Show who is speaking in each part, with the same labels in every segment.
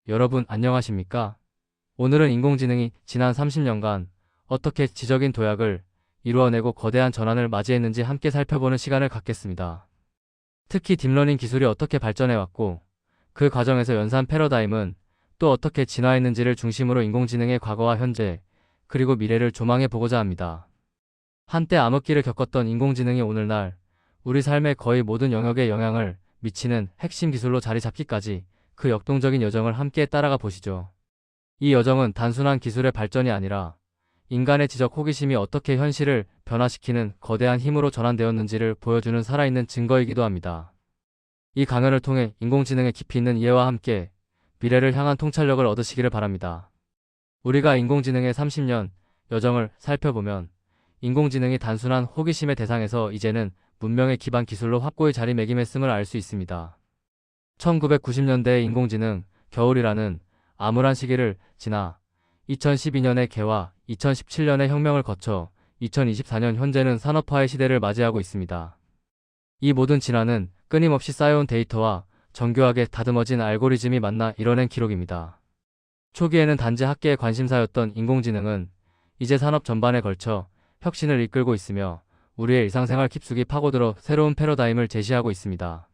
Speaker 1: 여러분 안녕하십니까? 오늘은 인공지능이 지난 30년간 어떻게 지적인 도약을 이루어내고 거대한 전환을 맞이했는지 함께 살펴보는 시간을 갖겠습니다. 특히 딥러닝 기술이 어떻게 발전해왔고 그 과정에서 연산 패러다임은 또 어떻게 진화했는지를 중심으로 인공지능의 과거와 현재 그리고 미래를 조망해보고자 합니다. 한때 암흑기를 겪었던 인공지능이 오늘날 우리 삶의 거의 모든 영역에 영향을 미치는 핵심 기술로 자리 잡기까지 그 역동적인 여정을 함께 따라가 보시죠. 이 여정은 단순한 기술의 발전이 아니라 인간의 지적 호기심이 어떻게 현실을 변화시키는 거대한 힘으로 전환되었는지를 보여주는 살아있는 증거이기도 합니다. 이 강연을 통해 인공지능의 깊이 있는 이해와 함께 미래를 향한 통찰력을 얻으시기를 바랍니다. 우리가 인공지능의 30년 여정을 살펴보면 인공지능이 단순한 호기심의 대상에서 이제는 문명의 기반 기술로 확고히 자리매김했음을 알 수 있습니다. 1990년대의 인공지능 겨울이라는 암울한 시기를 지나 2012년의 개화, 2017년의 혁명을 거쳐 2024년 현재는 산업화의 시대를 맞이하고 있습니다. 이 모든 진화는 끊임없이 쌓여온 데이터와 정교하게 다듬어진 알고리즘이 만나 이뤄낸 기록입니다. 초기에는 단지 학계의 관심사였던 인공지능은 이제 산업 전반에 걸쳐 혁신을 이끌고 있으며 우리의 일상생활 깊숙이 파고들어 새로운 패러다임을 제시하고 있습니다.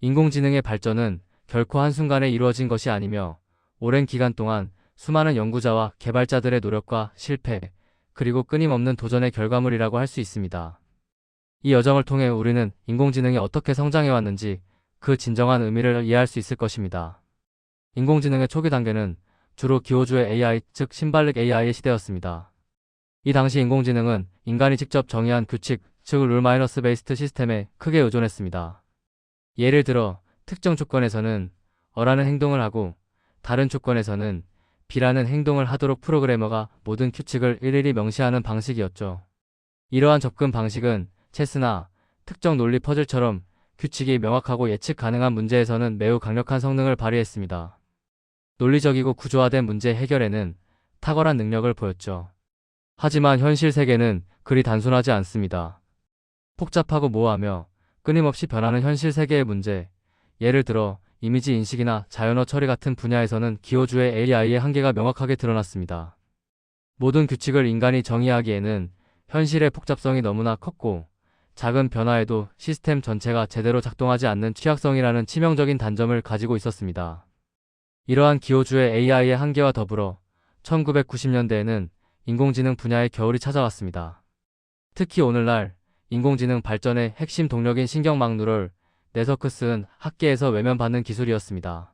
Speaker 1: 인공지능의 발전은 결코 한순간에 이루어진 것이 아니며 오랜 기간 동안 수많은 연구자와 개발자들의 노력과 실패, 그리고 끊임없는 도전의 결과물이라고 할 수 있습니다. 이 여정을 통해 우리는 인공지능이 어떻게 성장해왔는지 그 진정한 의미를 이해할 수 있을 것입니다. 인공지능의 초기 단계는 주로 기호주의 AI, 즉 신발릭 AI의 시대였습니다. 이 당시 인공지능은 인간이 직접 정의한 규칙, 즉 룰-베이스드 시스템에 크게 의존했습니다. 예를 들어 특정 조건에서는 어라는 행동을 하고 다른 조건에서는 B라는 행동을 하도록 프로그래머가 모든 규칙을 일일이 명시하는 방식이었죠. 이러한 접근 방식은 체스나 특정 논리 퍼즐처럼 규칙이 명확하고 예측 가능한 문제에서는 매우 강력한 성능을 발휘했습니다. 논리적이고 구조화된 문제 해결에는 탁월한 능력을 보였죠. 하지만 현실 세계는 그리 단순하지 않습니다. 복잡하고 모호하며 끊임없이 변하는 현실 세계의 문제, 예를 들어 이미지 인식이나 자연어 처리 같은 분야에서는 기호주의 AI의 한계가 명확하게 드러났습니다. 모든 규칙을 인간이 정의하기에는 현실의 복잡성이 너무나 컸고 작은 변화에도 시스템 전체가 제대로 작동하지 않는 취약성이라는 치명적인 단점을 가지고 있었습니다. 이러한 기호주의 AI의 한계와 더불어 1990년대에는 인공지능 분야의 겨울이 찾아왔습니다. 특히 오늘날 인공지능 발전의 핵심 동력인 신경망 누럴 네트워크스는 학계에서 외면받는 기술이었습니다.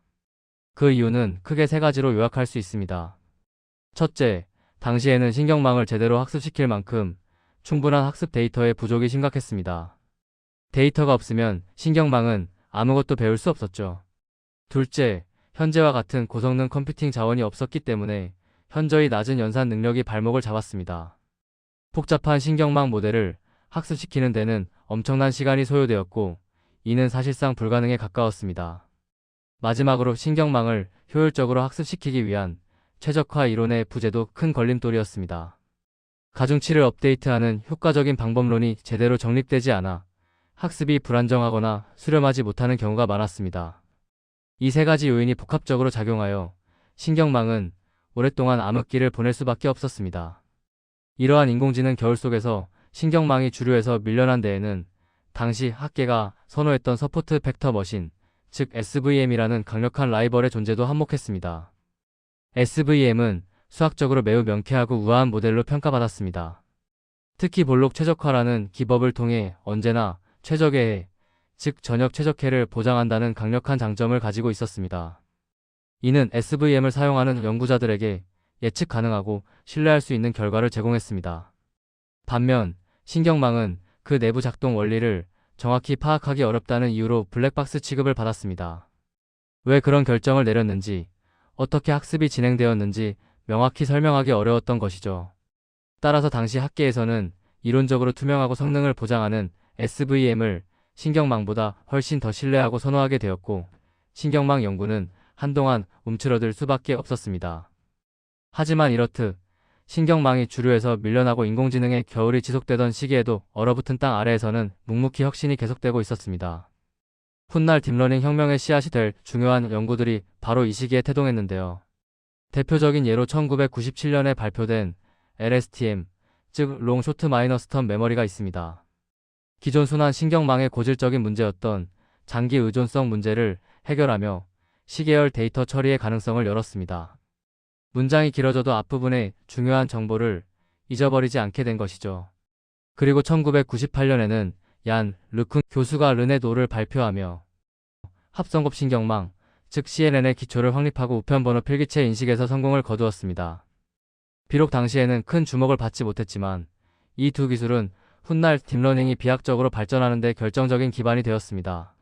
Speaker 1: 그 이유는 크게 세 가지로 요약할 수 있습니다. 첫째, 당시에는 신경망을 제대로 학습시킬 만큼 충분한 학습 데이터의 부족이 심각했습니다. 데이터가 없으면 신경망은 아무것도 배울 수 없었죠. 둘째, 현재와 같은 고성능 컴퓨팅 자원이 없었기 때문에 현저히 낮은 연산 능력이 발목을 잡았습니다. 복잡한 신경망 모델을 학습시키는 데는 엄청난 시간이 소요되었고 이는 사실상 불가능에 가까웠습니다. 마지막으로 신경망을 효율적으로 학습시키기 위한 최적화 이론의 부재도 큰 걸림돌이었습니다. 가중치를 업데이트하는 효과적인 방법론이 제대로 정립되지 않아 학습이 불안정하거나 수렴하지 못하는 경우가 많았습니다. 이 세 가지 요인이 복합적으로 작용하여 신경망은 오랫동안 암흑기를 보낼 수밖에 없었습니다. 이러한 인공지능 겨울 속에서 신경망이 주류에서 밀려난 데에는 당시 학계가 선호했던 서포트 벡터 머신, 즉 SVM이라는 강력한 라이벌의 존재도 한몫했습니다. SVM은 수학적으로 매우 명쾌하고 우아한 모델로 평가받았습니다. 특히 볼록 최적화라는 기법을 통해 언제나 최적의, 즉 전역 최적해를 보장한다는 강력한 장점을 가지고 있었습니다. 이는 SVM을 사용하는 연구자들에게 예측 가능하고 신뢰할 수 있는 결과를 제공했습니다. 반면 신경망은 그 내부 작동 원리를 정확히 파악하기 어렵다는 이유로 블랙박스 취급을 받았습니다. 왜 그런 결정을 내렸는지, 어떻게 학습이 진행되었는지 명확히 설명하기 어려웠던 것이죠. 따라서 당시 학계에서는 이론적으로 투명하고 성능을 보장하는 SVM을 신경망보다 훨씬 더 신뢰하고 선호하게 되었고 신경망 연구는 한동안 움츠러들 수밖에 없었습니다. 하지만 이렇듯 신경망이 주류에서 밀려나고 인공지능의 겨울이 지속되던 시기에도 얼어붙은 땅 아래에서는 묵묵히 혁신이 계속되고 있었습니다. 훗날 딥러닝 혁명의 씨앗이 될 중요한 연구들이 바로 이 시기에 태동했는데요. 대표적인 예로 1997년에 발표된 LSTM, 즉 롱 쇼트 마이너스 텀 메모리가 있습니다. 기존 순환 신경망의 고질적인 문제였던 장기 의존성 문제를 해결하며 시계열 데이터 처리의 가능성을 열었습니다. 문장이 길어져도 앞부분의 중요한 정보를 잊어버리지 않게 된 것이죠. 그리고 1998년에는 얀 르쿤 교수가 르네도를 발표하며 합성급 신경망, 즉 CNN의 기초를 확립하고 우편번호 필기체 인식에서 성공을 거두었습니다. 비록 당시에는 큰 주목을 받지 못했지만 이 두 기술은 훗날 딥러닝이 비약적으로 발전하는 데 결정적인 기반이 되었습니다.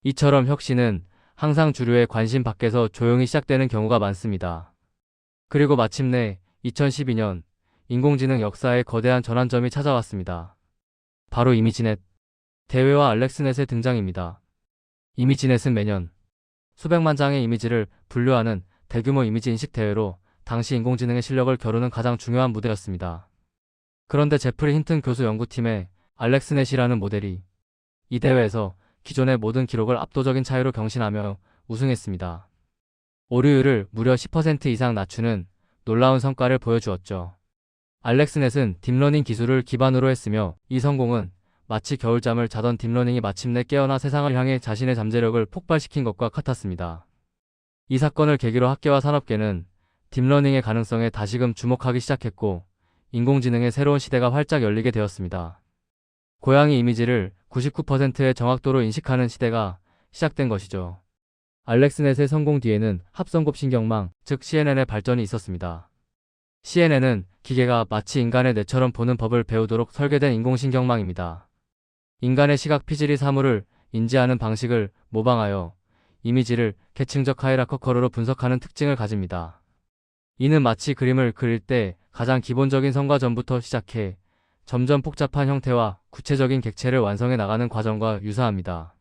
Speaker 1: 이처럼 혁신은 항상 주류의 관심 밖에서 조용히 시작되는 경우가 많습니다. 그리고 마침내 2012년 인공지능 역사의 거대한 전환점이 찾아왔습니다. 바로 이미지넷, 대회와 알렉스넷의 등장입니다. 이미지넷은 매년 수백만 장의 이미지를 분류하는 대규모 이미지 인식 대회로 당시 인공지능의 실력을 겨루는 가장 중요한 무대였습니다. 그런데 제프리 힌튼 교수 연구팀의 알렉스넷이라는 모델이 이 대회에서 기존의 모든 기록을 압도적인 차이로 경신하며 우승했습니다. 오류율을 무려 10% 이상 낮추는 놀라운 성과를 보여주었죠. 알렉스넷은 딥러닝 기술을 기반으로 했으며 이 성공은 마치 겨울잠을 자던 딥러닝이 마침내 깨어나 세상을 향해 자신의 잠재력을 폭발시킨 것과 같았습니다. 이 사건을 계기로 학계와 산업계는 딥러닝의 가능성에 다시금 주목하기 시작했고 인공지능의 새로운 시대가 활짝 열리게 되었습니다. 고양이 이미지를 99%의 정확도로 인식하는 시대가 시작된 것이죠. 알렉스넷의 성공 뒤에는 합성급 신경망, 즉 CNN의 발전이 있었습니다. CNN은 기계가 마치 인간의 뇌처럼 보는 법을 배우도록 설계된 인공신경망입니다. 인간의 시각 피질이 사물을 인지하는 방식을 모방하여 이미지를 계층적 하이라커 커러로 분석하는 특징을 가집니다. 이는 마치 그림을 그릴 때 가장 기본적인 선과 점부터 시작해 점점 복잡한 형태와 구체적인 객체를 완성해 나가는 과정과 유사합니다.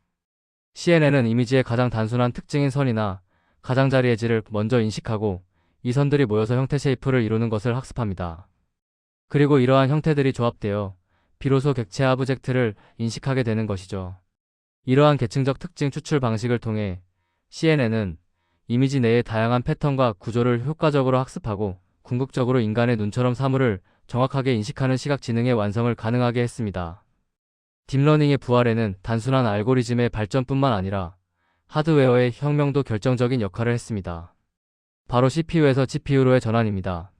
Speaker 1: CNN은 이미지의 가장 단순한 특징인 선이나 가장자리의 질을 먼저 인식하고 이 선들이 모여서 형태 쉐이프를 이루는 것을 학습합니다. 그리고 이러한 형태들이 조합되어 비로소 객체 오브젝트를 인식하게 되는 것이죠. 이러한 계층적 특징 추출 방식을 통해 CNN은 이미지 내의 다양한 패턴과 구조를 효과적으로 학습하고 궁극적으로 인간의 눈처럼 사물을 정확하게 인식하는 시각지능의 완성을 가능하게 했습니다. 딥러닝의 부활에는 단순한 알고리즘의 발전뿐만 아니라 하드웨어의 혁명도 결정적인 역할을 했습니다. 바로 CPU에서 GPU로의 전환입니다.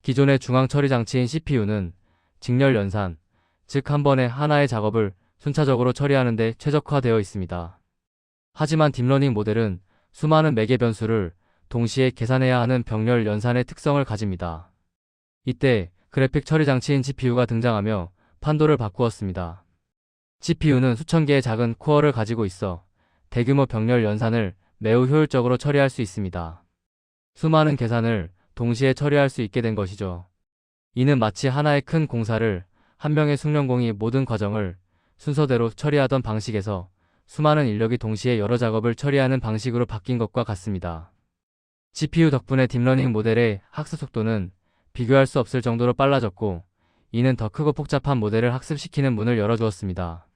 Speaker 1: 기존의 중앙 처리 장치인 CPU는 직렬 연산, 즉 한 번에 하나의 작업을 순차적으로 처리하는 데 최적화되어 있습니다. 하지만 딥러닝 모델은 수많은 매개 변수를 동시에 계산해야 하는 병렬 연산의 특성을 가집니다. 이때 그래픽 처리 장치인 GPU가 등장하며 판도를 바꾸었습니다. GPU는 수천 개의 작은 코어를 가지고 있어 대규모 병렬 연산을 매우 효율적으로 처리할 수 있습니다. 수많은 계산을 동시에 처리할 수 있게 된 것이죠. 이는 마치 하나의 큰 공사를 한 명의 숙련공이 모든 과정을 순서대로 처리하던 방식에서 수많은 인력이 동시에 여러 작업을 처리하는 방식으로 바뀐 것과 같습니다. GPU 덕분에 딥러닝 모델의 학습 속도는 비교할 수 없을 정도로 빨라졌고 이는 더 크고 복잡한 모델을 학습시키는 문을 열어주었습니다.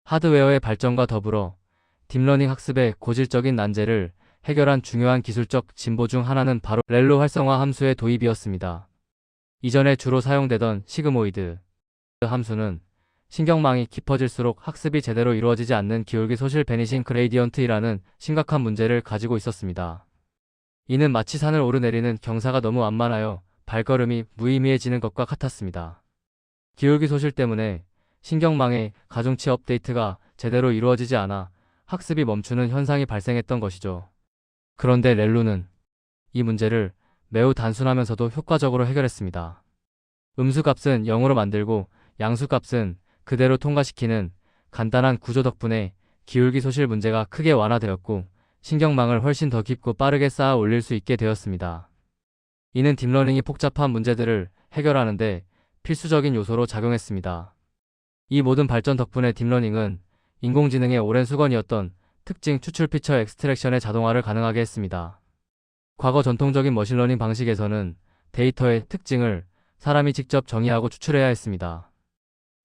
Speaker 1: 하드웨어의 발전과 더불어 딥러닝 학습의 고질적인 난제를 해결한 중요한 기술적 진보 중 하나는 바로 렐로 활성화 함수의 도입이었습니다. 이전에 주로 사용되던 시그모이드 함수는 신경망이 깊어질수록 학습이 제대로 이루어지지 않는 기울기 소실 베니싱 그레이디언트이라는 심각한 문제를 가지고 있었습니다. 이는 마치 산을 오르내리는 경사가 너무 완만하여 발걸음이 무의미해지는 것과 같았습니다. 기울기 소실 때문에 신경망의 가중치 업데이트가 제대로 이루어지지 않아 학습이 멈추는 현상이 발생했던 것이죠. 그런데 렐로는 이 문제를 매우 단순하면서도 효과적으로 해결했습니다. 음수값은 0으로 만들고 양수값은 그대로 통과시키는 간단한 구조 덕분에 기울기 소실 문제가 크게 완화되었고 신경망을 훨씬 더 깊고 빠르게 쌓아 올릴 수 있게 되었습니다. 이는 딥러닝이 복잡한 문제들을 해결하는데 필수적인 요소로 작용했습니다. 이 모든 발전 덕분에 딥러닝은 인공지능의 오랜 수건이었던 특징 추출 피처 엑스트랙션의 자동화를 가능하게 했습니다. 과거 전통적인 머신러닝 방식에서는 데이터의 특징을 사람이 직접 정의하고 추출해야 했습니다.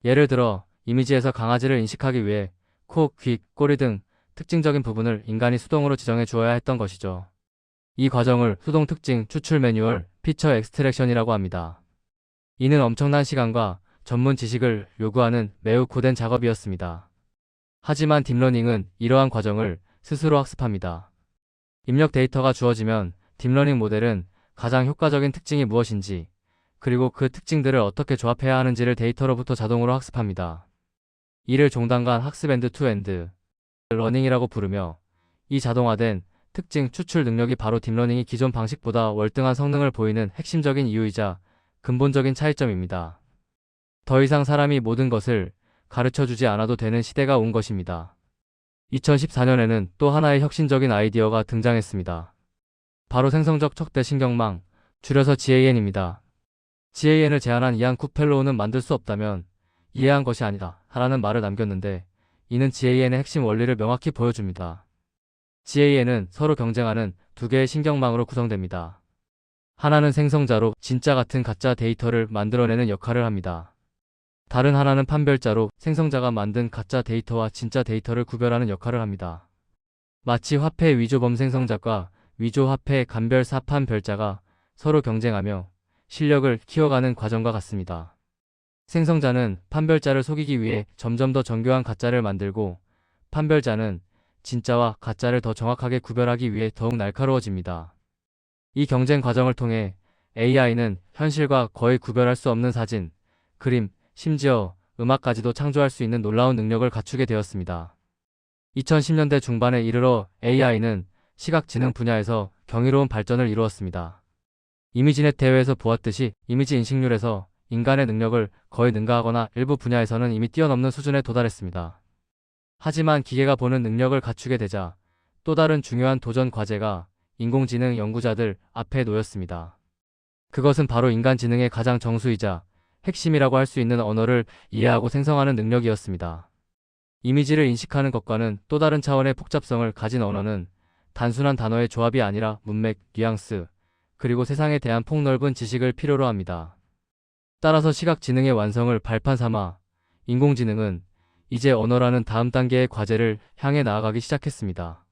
Speaker 1: 예를 들어 이미지에서 강아지를 인식하기 위해 코, 귀, 꼬리 등 특징적인 부분을 인간이 수동으로 지정해 주어야 했던 것이죠. 이 과정을 수동 특징 추출 매뉴얼, 피처 엑스트랙션이라고 합니다. 이는 엄청난 시간과 전문 지식을 요구하는 매우 고된 작업이었습니다. 하지만 딥러닝은 이러한 과정을 스스로 학습합니다. 입력 데이터가 주어지면 딥러닝 모델은 가장 효과적인 특징이 무엇인지, 그리고 그 특징들을 어떻게 조합해야 하는지를 데이터로부터 자동으로 학습합니다. 이를 종단 간 학습 엔드-투-엔드 러닝이라고 부르며, 이 자동화된 특징 추출 능력이 바로 딥러닝이 기존 방식보다 월등한 성능을 보이는 핵심적인 이유이자 근본적인 차이점입니다. 더 이상 사람이 모든 것을 가르쳐주지 않아도 되는 시대가 온 것입니다. 2014년에는 또 하나의 혁신적인 아이디어가 등장했습니다. 바로 생성적 척대 신경망, 줄여서 GAN입니다. GAN을 제안한 이안 쿠펠로우는 만들 수 없다면 이해한 것이 아니다 라는 말을 남겼는데, 이는 GAN의 핵심 원리를 명확히 보여줍니다. GAN은 서로 경쟁하는 두 개의 신경망으로 구성됩니다. 하나는 생성자로 진짜 같은 가짜 데이터를 만들어내는 역할을 합니다. 다른 하나는 판별자로 생성자가 만든 가짜 데이터와 진짜 데이터를 구별하는 역할을 합니다. 마치 화폐 위조 범생성자과 위조 화폐 간별 사판별자가 서로 경쟁하며 실력을 키워가는 과정과 같습니다. 생성자는 판별자를 속이기 위해 점점 더 정교한 가짜를 만들고, 판별자는 진짜와 가짜를 더 정확하게 구별하기 위해 더욱 날카로워집니다. 이 경쟁 과정을 통해 AI는 현실과 거의 구별할 수 없는 사진, 그림, 심지어 음악까지도 창조할 수 있는 놀라운 능력을 갖추게 되었습니다. 2010년대 중반에 이르러 AI는 시각지능 분야에서 경이로운 발전을 이루었습니다. 이미지넷 대회에서 보았듯이 이미지 인식률에서 인간의 능력을 거의 능가하거나 일부 분야에서는 이미 뛰어넘는 수준에 도달했습니다. 하지만 기계가 보는 능력을 갖추게 되자 또 다른 중요한 도전 과제가 인공지능 연구자들 앞에 놓였습니다. 그것은 바로 인간 지능의 가장 정수이자 핵심이라고 할 수 있는 언어를 이해하고 생성하는 능력이었습니다. 이미지를 인식하는 것과는 또 다른 차원의 복잡성을 가진 언어는 단순한 단어의 조합이 아니라 문맥, 뉘앙스, 그리고 세상에 대한 폭넓은 지식을 필요로 합니다. 따라서 시각지능의 완성을 발판 삼아 인공지능은 이제 언어라는 다음 단계의 과제를 향해 나아가기 시작했습니다.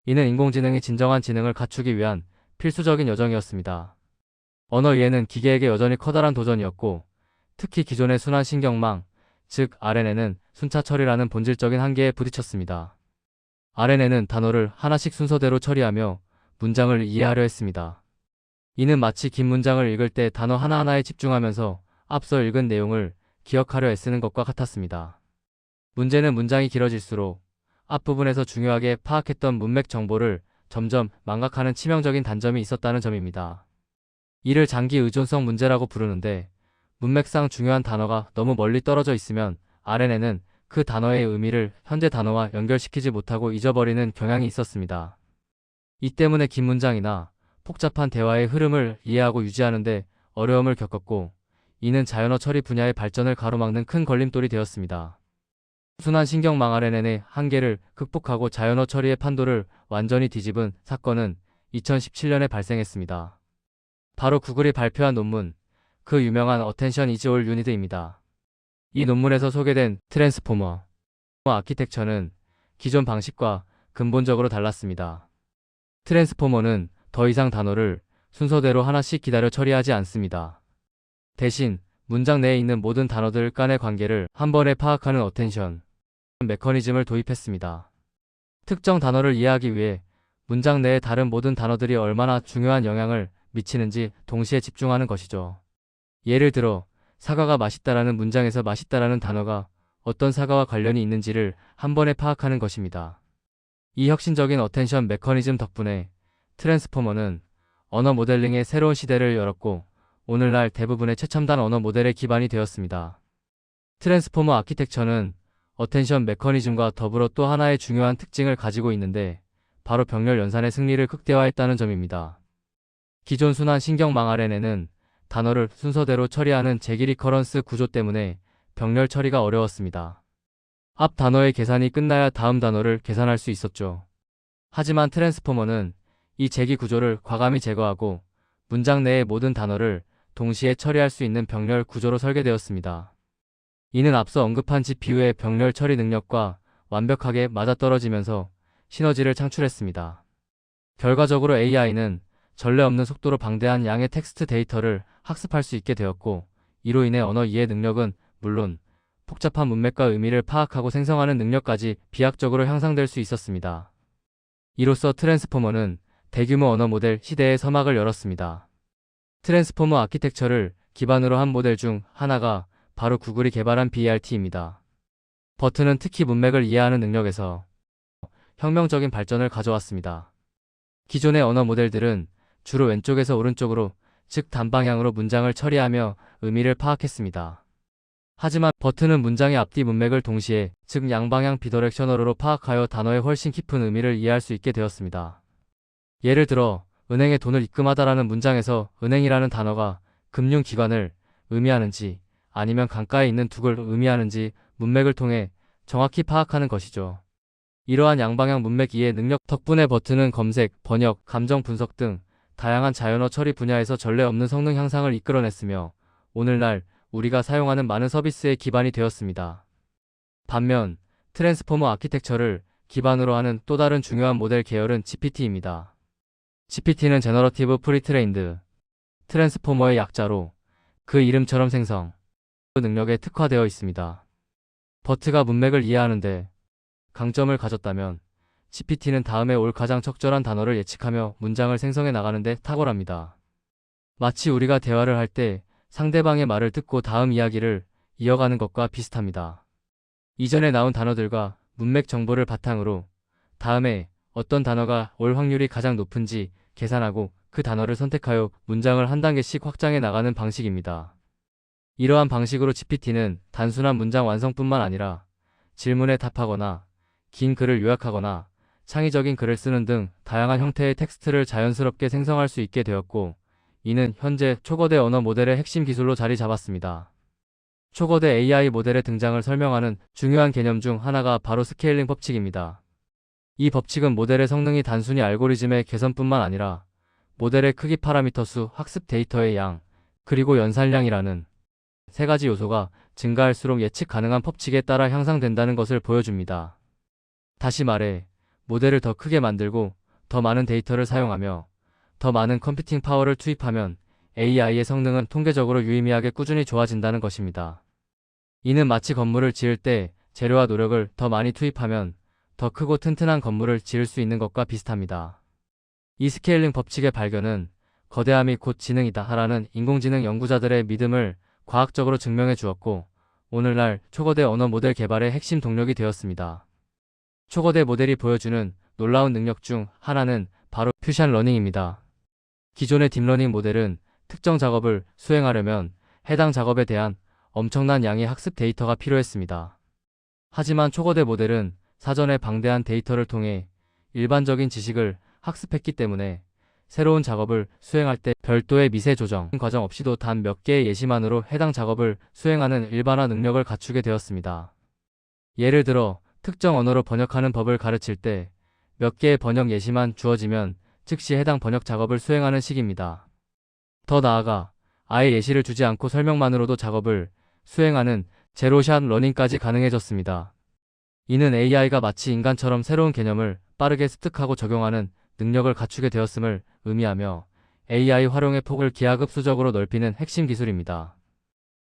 Speaker 1: 이는 인공지능이 진정한 지능을 갖추기 위한 필수적인 여정이었습니다. 언어 이해는 기계에게 여전히 커다란 도전이었고, 특히 기존의 순환 신경망, 즉 RNN은 순차 처리라는 본질적인 한계에 부딪혔습니다. RNN은 단어를 하나씩 순서대로 처리하며 문장을 이해하려 했습니다. 이는 마치 긴 문장을 읽을 때 단어 하나하나에 집중하면서 앞서 읽은 내용을 기억하려 애쓰는 것과 같았습니다. 문제는 문장이 길어질수록 앞부분에서 중요하게 파악했던 문맥 정보를 점점 망각하는 치명적인 단점이 있었다는 점입니다. 이를 장기 의존성 문제라고 부르는데, 문맥상 중요한 단어가 너무 멀리 떨어져 있으면 RNN은 그 단어의 의미를 현재 단어와 연결시키지 못하고 잊어버리는 경향이 있었습니다. 이 때문에 긴 문장이나 복잡한 대화의 흐름을 이해하고 유지하는데 어려움을 겪었고, 이는 자연어 처리 분야의 발전을 가로막는 큰 걸림돌이 되었습니다. 순환 신경망 RNN의 한계를 극복하고 자연어 처리의 판도를 완전히 뒤집은 사건은 2017년에 발생했습니다. 바로 구글이 발표한 논문, 그 유명한 Attention is all you need입니다. 이 논문에서 소개된 트랜스포머 아키텍처는 기존 방식과 근본적으로 달랐습니다. 트랜스포머는 더 이상 단어를 순서대로 하나씩 기다려 처리하지 않습니다. 대신 문장 내에 있는 모든 단어들 간의 관계를 한 번에 파악하는 어텐션 메커니즘을 도입했습니다. 특정 단어를 이해하기 위해 문장 내의 다른 모든 단어들이 얼마나 중요한 영향을 미치는지 동시에 집중하는 것이죠. 예를 들어 사과가 맛있다라는 문장에서 맛있다라는 단어가 어떤 사과와 관련이 있는지를 한 번에 파악하는 것입니다. 이 혁신적인 어텐션 메커니즘 덕분에 트랜스포머는 언어 모델링의 새로운 시대를 열었고, 오늘날 대부분의 최첨단 언어 모델의 기반이 되었습니다. 트랜스포머 아키텍처는 어텐션 메커니즘과 더불어 또 하나의 중요한 특징을 가지고 있는데, 바로 병렬 연산의 승리를 극대화했다는 점입니다. 기존 순환 신경망 RNN은 단어를 순서대로 처리하는 제기 리커런스 구조 때문에 병렬 처리가 어려웠습니다. 앞 단어의 계산이 끝나야 다음 단어를 계산할 수 있었죠. 하지만 트랜스포머는 이 제기 구조를 과감히 제거하고 문장 내의 모든 단어를 동시에 처리할 수 있는 병렬 구조로 설계되었습니다. 이는 앞서 언급한 집 비유의 병렬 처리 능력과 완벽하게 맞아떨어지면서 시너지를 창출했습니다. 결과적으로 AI는 전례 없는 속도로 방대한 양의 텍스트 데이터를 학습할 수 있게 되었고, 이로 인해 언어 이해 능력은 물론 복잡한 문맥과 의미를 파악하고 생성하는 능력까지 비약적으로 향상될 수 있었습니다. 이로써 트랜스포머는 대규모 언어 모델 시대의 서막을 열었습니다. 트랜스포머 아키텍처를 기반으로 한 모델 중 하나가 바로 구글이 개발한 BERT입니다. 버튼은 특히 문맥을 이해하는 능력에서 혁명적인 발전을 가져왔습니다. 기존의 언어 모델들은 주로 왼쪽에서 오른쪽으로, 즉 단방향으로 문장을 처리하며 의미를 파악했습니다. 하지만 버튼은 문장의 앞뒤 문맥을 동시에, 즉 양방향 비더렉셔널로 파악하여 단어의 훨씬 깊은 의미를 이해할 수 있게 되었습니다. 예를 들어 은행에 돈을 입금하다라는 문장에서 은행이라는 단어가 금융기관을 의미하는지 아니면 강가에 있는 둑을 의미하는지 문맥을 통해 정확히 파악하는 것이죠. 이러한 양방향 문맥 이해 능력 덕분에 버튼은 검색, 번역, 감정 분석 등 다양한 자연어 처리 분야에서 전례 없는 성능 향상을 이끌어냈으며 오늘날 우리가 사용하는 많은 서비스의 기반이 되었습니다. 반면 트랜스포머 아키텍처를 기반으로 하는 또 다른 중요한 모델 계열은 GPT입니다. GPT는 제너러티브 프리트레인드 트랜스포머의 약자로 그 이름처럼 생성 능력에 특화되어 있습니다. 버트가 문맥을 이해하는데 강점을 가졌다면 GPT는 다음에 올 가장 적절한 단어를 예측하며 문장을 생성해 나가는데 탁월합니다. 마치 우리가 대화를 할 때 상대방의 말을 듣고 다음 이야기를 이어가는 것과 비슷합니다. 이전에 나온 단어들과 문맥 정보를 바탕으로 다음에 어떤 단어가 올 확률이 가장 높은지 계산하고 그 단어를 선택하여 문장을 한 단계씩 확장해 나가는 방식입니다. 이러한 방식으로 GPT는 단순한 문장 완성뿐만 아니라 질문에 답하거나 긴 글을 요약하거나 창의적인 글을 쓰는 등 다양한 형태의 텍스트를 자연스럽게 생성할 수 있게 되었고, 이는 현재 초거대 언어 모델의 핵심 기술로 자리 잡았습니다. 초거대 AI 모델의 등장을 설명하는 중요한 개념 중 하나가 바로 스케일링 법칙입니다. 이 법칙은 모델의 성능이 단순히 알고리즘의 개선뿐만 아니라 모델의 크기 파라미터 수, 학습 데이터의 양, 그리고 연산량이라는 세 가지 요소가 증가할수록 예측 가능한 법칙에 따라 향상된다는 것을 보여줍니다. 다시 말해, 모델을 더 크게 만들고 더 많은 데이터를 사용하며 더 많은 컴퓨팅 파워를 투입하면 AI의 성능은 통계적으로 유의미하게 꾸준히 좋아진다는 것입니다. 이는 마치 건물을 지을 때 재료와 노력을 더 많이 투입하면 더 크고 튼튼한 건물을 지을 수 있는 것과 비슷합니다. 이 스케일링 법칙의 발견은 거대함이 곧 지능이다 하라는 인공지능 연구자들의 믿음을 과학적으로 증명해 주었고, 오늘날 초거대 언어 모델 개발의 핵심 동력이 되었습니다. 초거대 모델이 보여주는 놀라운 능력 중 하나는 바로 퓨전 러닝입니다. 기존의 딥러닝 모델은 특정 작업을 수행하려면 해당 작업에 대한 엄청난 양의 학습 데이터가 필요했습니다. 하지만 초거대 모델은 사전에 방대한 데이터를 통해 일반적인 지식을 학습했기 때문에 새로운 작업을 수행할 때 별도의 미세 조정 과정 없이도 단 몇 개의 예시만으로 해당 작업을 수행하는 일반화 능력을 갖추게 되었습니다. 예를 들어 특정 언어로 번역하는 법을 가르칠 때 몇 개의 번역 예시만 주어지면 즉시 해당 번역 작업을 수행하는 식입니다. 더 나아가 아예 예시를 주지 않고 설명만으로도 작업을 수행하는 제로샷 러닝까지 가능해졌습니다. 이는 AI가 마치 인간처럼 새로운 개념을 빠르게 습득하고 적용하는 능력을 갖추게 되었음을 의미하며 AI 활용의 폭을 기하급수적으로 넓히는 핵심 기술입니다.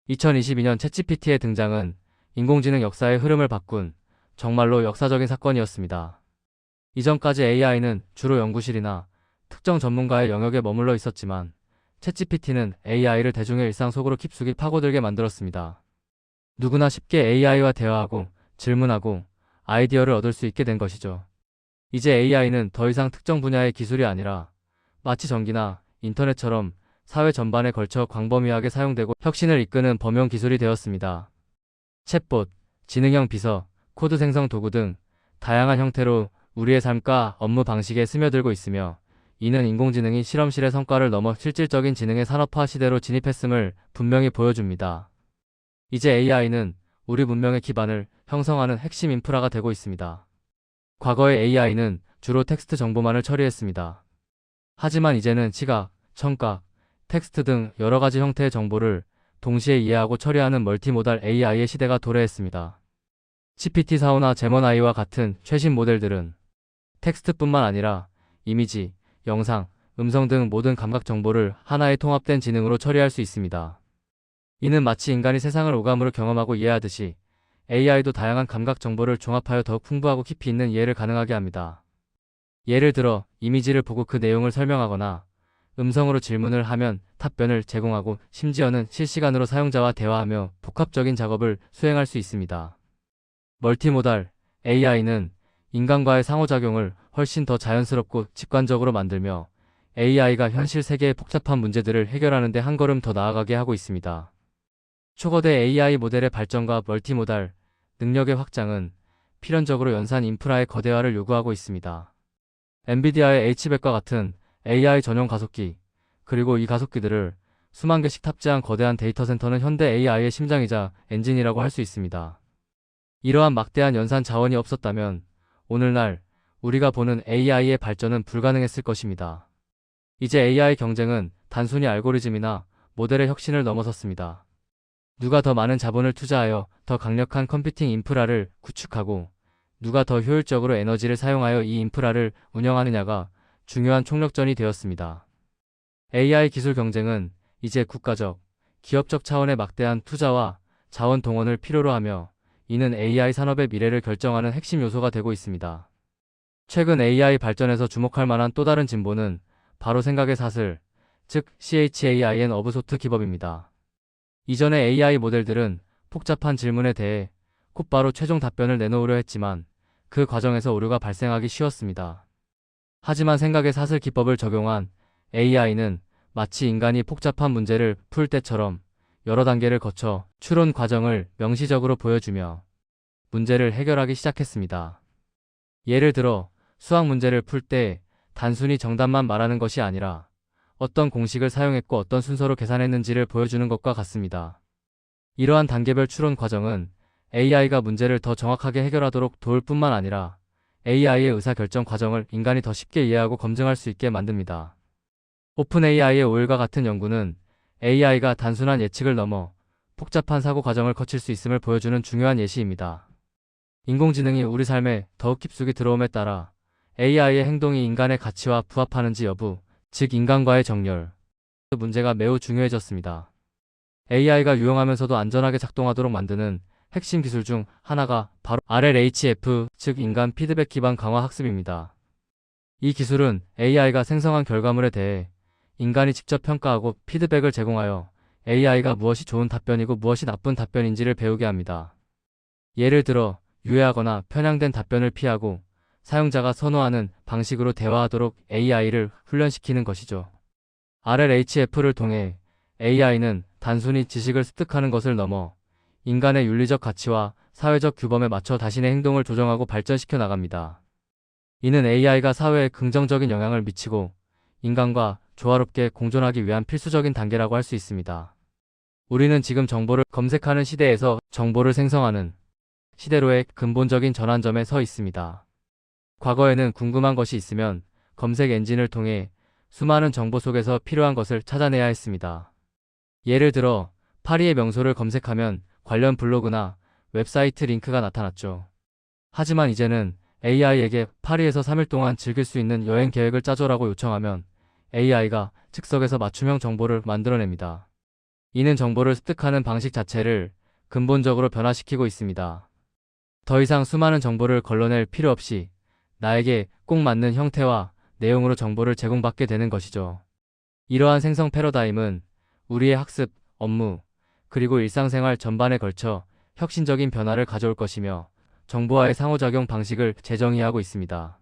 Speaker 1: 2022년 챗GPT의 등장은 인공지능 역사의 흐름을 바꾼 정말로 역사적인 사건이었습니다. 이전까지 AI는 주로 연구실이나 특정 전문가의 영역에 머물러 있었지만 챗GPT는 AI를 대중의 일상 속으로 깊숙이 파고들게 만들었습니다. 누구나 쉽게 AI와 대화하고 질문하고 아이디어를 얻을 수 있게 된 것이죠. 이제 AI는 더 이상 특정 분야의 기술이 아니라 마치 전기나 인터넷처럼 사회 전반에 걸쳐 광범위하게 사용되고 혁신을 이끄는 범용 기술이 되었습니다. 챗봇, 지능형 비서, 코드 생성 도구 등 다양한 형태로 우리의 삶과 업무 방식에 스며들고 있으며, 이는 인공지능이 실험실의 성과를 넘어 실질적인 지능의 산업화 시대로 진입했음을 분명히 보여줍니다. 이제 AI는 우리 문명의 기반을 형성하는 핵심 인프라가 되고 있습니다. 과거의 AI는 주로 텍스트 정보만을 처리했습니다. 하지만 이제는 시각, 청각, 텍스트 등 여러 가지 형태의 정보를 동시에 이해하고 처리하는 멀티모달 AI의 시대가 도래했습니다. GPT-4나 제머나이와 같은 최신 모델들은 텍스트뿐만 아니라 이미지, 영상, 음성 등 모든 감각 정보를 하나의 통합된 지능으로 처리할 수 있습니다. 이는 마치 인간이 세상을 오감으로 경험하고 이해하듯이 AI도 다양한 감각 정보를 종합하여 더욱 풍부하고 깊이 있는 이해를 가능하게 합니다. 예를 들어 이미지를 보고 그 내용을 설명하거나 음성으로 질문을 하면 답변을 제공하고 심지어는 실시간으로 사용자와 대화하며 복합적인 작업을 수행할 수 있습니다. 멀티모달 AI는 인간과의 상호작용을 훨씬 더 자연스럽고 직관적으로 만들며 AI가 현실 세계의 복잡한 문제들을 해결하는 데 한 걸음 더 나아가게 하고 있습니다. 초거대 AI 모델의 발전과 멀티모달 능력의 확장은 필연적으로 연산 인프라의 거대화를 요구하고 있습니다. 엔비디아의 H100과 같은 AI 전용 가속기, 그리고 이 가속기들을 수만 개씩 탑재한 거대한 데이터 센터는 현대 AI의 심장이자 엔진이라고 할 수 있습니다. 이러한 막대한 연산 자원이 없었다면 오늘날 우리가 보는 AI의 발전은 불가능했을 것입니다. 이제 AI 경쟁은 단순히 알고리즘이나 모델의 혁신을 넘어섰습니다. 누가 더 많은 자본을 투자하여 더 강력한 컴퓨팅 인프라를 구축하고 누가 더 효율적으로 에너지를 사용하여 이 인프라를 운영하느냐가 중요한 총력전이 되었습니다. AI 기술 경쟁은 이제 국가적, 기업적 차원의 막대한 투자와 자원 동원을 필요로 하며 이는 AI 산업의 미래를 결정하는 핵심 요소가 되고 있습니다. 최근 AI 발전에서 주목할 만한 또 다른 진보는 바로 생각의 사슬, 즉 CHAIN 어브소트 기법입니다. 이전의 AI 모델들은 복잡한 질문에 대해 곧바로 최종 답변을 내놓으려 했지만 그 과정에서 오류가 발생하기 쉬웠습니다. 하지만 생각의 사슬 기법을 적용한 AI는 마치 인간이 복잡한 문제를 풀 때처럼 여러 단계를 거쳐 추론 과정을 명시적으로 보여주며 문제를 해결하기 시작했습니다. 예를 들어 수학 문제를 풀 때 단순히 정답만 말하는 것이 아니라 어떤 공식을 사용했고 어떤 순서로 계산했는지를 보여주는 것과 같습니다. 이러한 단계별 추론 과정은 AI가 문제를 더 정확하게 해결하도록 도울 뿐만 아니라 AI의 의사결정 과정을 인간이 더 쉽게 이해하고 검증할 수 있게 만듭니다. 오픈 AI의 오일과 같은 연구는 AI가 단순한 예측을 넘어 복잡한 사고 과정을 거칠 수 있음을 보여주는 중요한 예시입니다. 인공지능이 우리 삶에 더욱 깊숙이 들어옴에 따라 AI의 행동이 인간의 가치와 부합하는지 여부, 즉 인간과의 정렬, 문제가 매우 중요해졌습니다. AI가 유용하면서도 안전하게 작동하도록 만드는 핵심 기술 중 하나가 바로 RLHF, 즉 인간 피드백 기반 강화 학습입니다. 이 기술은 AI가 생성한 결과물에 대해 인간이 직접 평가하고 피드백을 제공하여 AI가 무엇이 좋은 답변이고 무엇이 나쁜 답변인지를 배우게 합니다. 예를 들어 유해하거나 편향된 답변을 피하고 사용자가 선호하는 방식으로 대화하도록 AI를 훈련시키는 것이죠. RLHF를 통해 AI는 단순히 지식을 습득하는 것을 넘어 인간의 윤리적 가치와 사회적 규범에 맞춰 자신의 행동을 조정하고 발전시켜 나갑니다. 이는 AI가 사회에 긍정적인 영향을 미치고 인간과 조화롭게 공존하기 위한 필수적인 단계라고 할 수 있습니다. 우리는 지금 정보를 검색하는 시대에서 정보를 생성하는 시대로의 근본적인 전환점에 서 있습니다. 과거에는 궁금한 것이 있으면 검색 엔진을 통해 수많은 정보 속에서 필요한 것을 찾아내야 했습니다. 예를 들어 파리의 명소를 검색하면 관련 블로그나 웹사이트 링크가 나타났죠. 하지만 이제는 AI에게 파리에서 3일 동안 즐길 수 있는 여행 계획을 짜줘라고 요청하면 AI가 즉석에서 맞춤형 정보를 만들어냅니다. 이는 정보를 습득하는 방식 자체를 근본적으로 변화시키고 있습니다. 더 이상 수많은 정보를 걸러낼 필요 없이 나에게 꼭 맞는 형태와 내용으로 정보를 제공받게 되는 것이죠. 이러한 생성 패러다임은 우리의 학습, 업무, 그리고 일상생활 전반에 걸쳐 혁신적인 변화를 가져올 것이며 정보와의 상호작용 방식을 재정의하고 있습니다.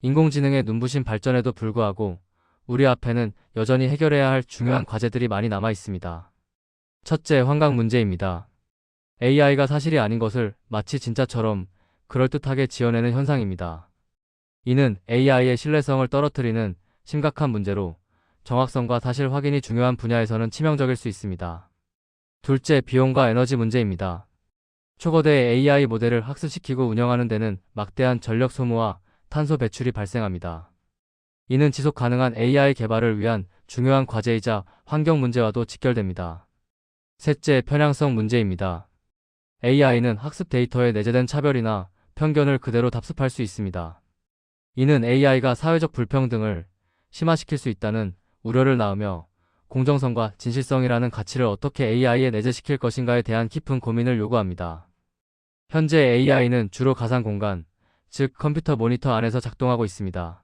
Speaker 1: 인공지능의 눈부신 발전에도 불구하고 우리 앞에는 여전히 해결해야 할 중요한 과제들이 많이 남아 있습니다. 첫째, 환각 문제입니다. AI가 사실이 아닌 것을 마치 진짜처럼 그럴듯하게 지어내는 현상입니다. 이는 AI의 신뢰성을 떨어뜨리는 심각한 문제로 정확성과 사실 확인이 중요한 분야에서는 치명적일 수 있습니다. 둘째, 비용과 에너지 문제입니다. 초거대 AI 모델을 학습시키고 운영하는 데는 막대한 전력 소모와 탄소 배출이 발생합니다. 이는 지속 가능한 AI 개발을 위한 중요한 과제이자 환경 문제와도 직결됩니다. 셋째, 편향성 문제입니다. AI는 학습 데이터에 내재된 차별이나 편견을 그대로 답습할 수 있습니다. 이는 AI가 사회적 불평등을 심화시킬 수 있다는 우려를 낳으며 공정성과 진실성이라는 가치를 어떻게 AI에 내재시킬 것인가에 대한 깊은 고민을 요구합니다. 현재 AI는 주로 가상 공간, 즉 컴퓨터 모니터 안에서 작동하고 있습니다.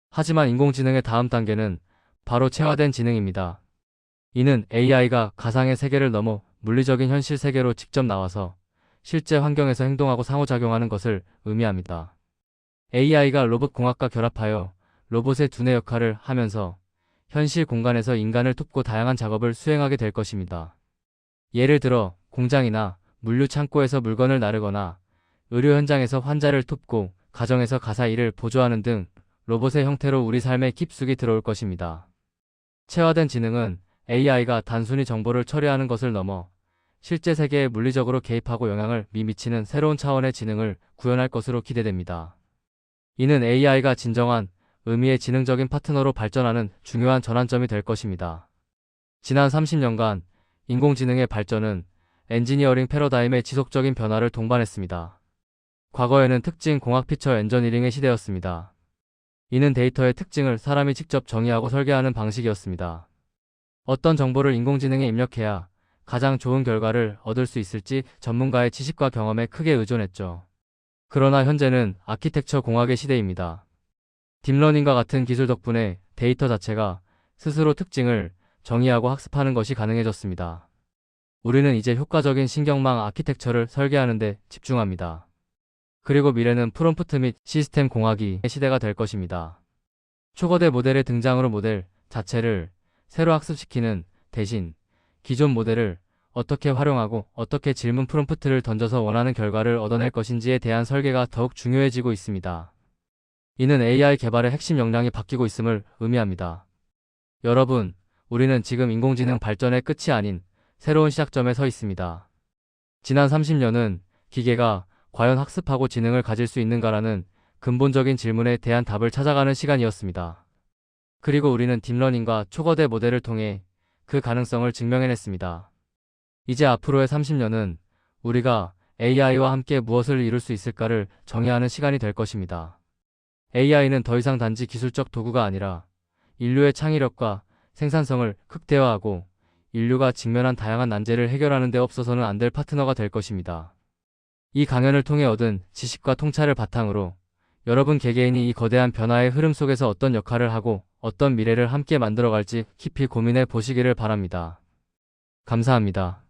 Speaker 1: 하지만 인공지능의 다음 단계는 바로 체화된 지능입니다. 이는 AI가 가상의 세계를 넘어 물리적인 현실 세계로 직접 나와서 실제 환경에서 행동하고 상호작용하는 것을 의미합니다. AI가 로봇 공학과 결합하여 로봇의 두뇌 역할을 하면서 현실 공간에서 인간을 돕고 다양한 작업을 수행하게 될 것입니다. 예를 들어 공장이나 물류 창고에서 물건을 나르거나 의료 현장에서 환자를 돕고 가정에서 가사 일을 보조하는 등 로봇의 형태로 우리 삶에 깊숙이 들어올 것입니다. 체화된 지능은 AI가 단순히 정보를 처리하는 것을 넘어 실제 세계에 물리적으로 개입하고 영향을 미치는 새로운 차원의 지능을 구현할 것으로 기대됩니다. 이는 AI가 진정한 의미의 지능적인 파트너로 발전하는 중요한 전환점이 될 것입니다. 지난 30년간 인공지능의 발전은 엔지니어링 패러다임의 지속적인 변화를 동반했습니다. 과거에는 특징 공학 피처 엔저니링의 시대였습니다. 이는 데이터의 특징을 사람이 직접 정의하고 설계하는 방식이었습니다. 어떤 정보를 인공지능에 입력해야 가장 좋은 결과를 얻을 수 있을지 전문가의 지식과 경험에 크게 의존했죠. 그러나 현재는 아키텍처 공학의 시대입니다. 딥러닝과 같은 기술 덕분에 데이터 자체가 스스로 특징을 정의하고 학습하는 것이 가능해졌습니다. 우리는 이제 효과적인 신경망 아키텍처를 설계하는 데 집중합니다. 그리고 미래는 프롬프트 및 시스템 공학의 시대가 될 것입니다. 초거대 모델의 등장으로 모델 자체를 새로 학습시키는 대신 기존 모델을 어떻게 활용하고 어떻게 질문 프롬프트를 던져서 원하는 결과를 얻어낼 것인지에 대한 설계가 더욱 중요해지고 있습니다. 이는 AI 개발의 핵심 역량이 바뀌고 있음을 의미합니다. 여러분, 우리는 지금 인공지능 발전의 끝이 아닌 새로운 시작점에 서 있습니다. 지난 30년은 기계가 과연 학습하고 지능을 가질 수 있는가라는 근본적인 질문에 대한 답을 찾아가는 시간이었습니다. 그리고 우리는 딥러닝과 초거대 모델을 통해 그 가능성을 증명해냈습니다. 이제 앞으로의 30년은 우리가 AI와 함께 무엇을 이룰 수 있을까를 정의하는 시간이 될 것입니다. AI는 더 이상 단지 기술적 도구가 아니라 인류의 창의력과 생산성을 극대화하고 인류가 직면한 다양한 난제를 해결하는 데 없어서는 안 될 파트너가 될 것입니다. 이 강연을 통해 얻은 지식과 통찰을 바탕으로 여러분 개개인이 이 거대한 변화의 흐름 속에서 어떤 역할을 하고 어떤 미래를 함께 만들어갈지 깊이 고민해 보시기를 바랍니다. 감사합니다.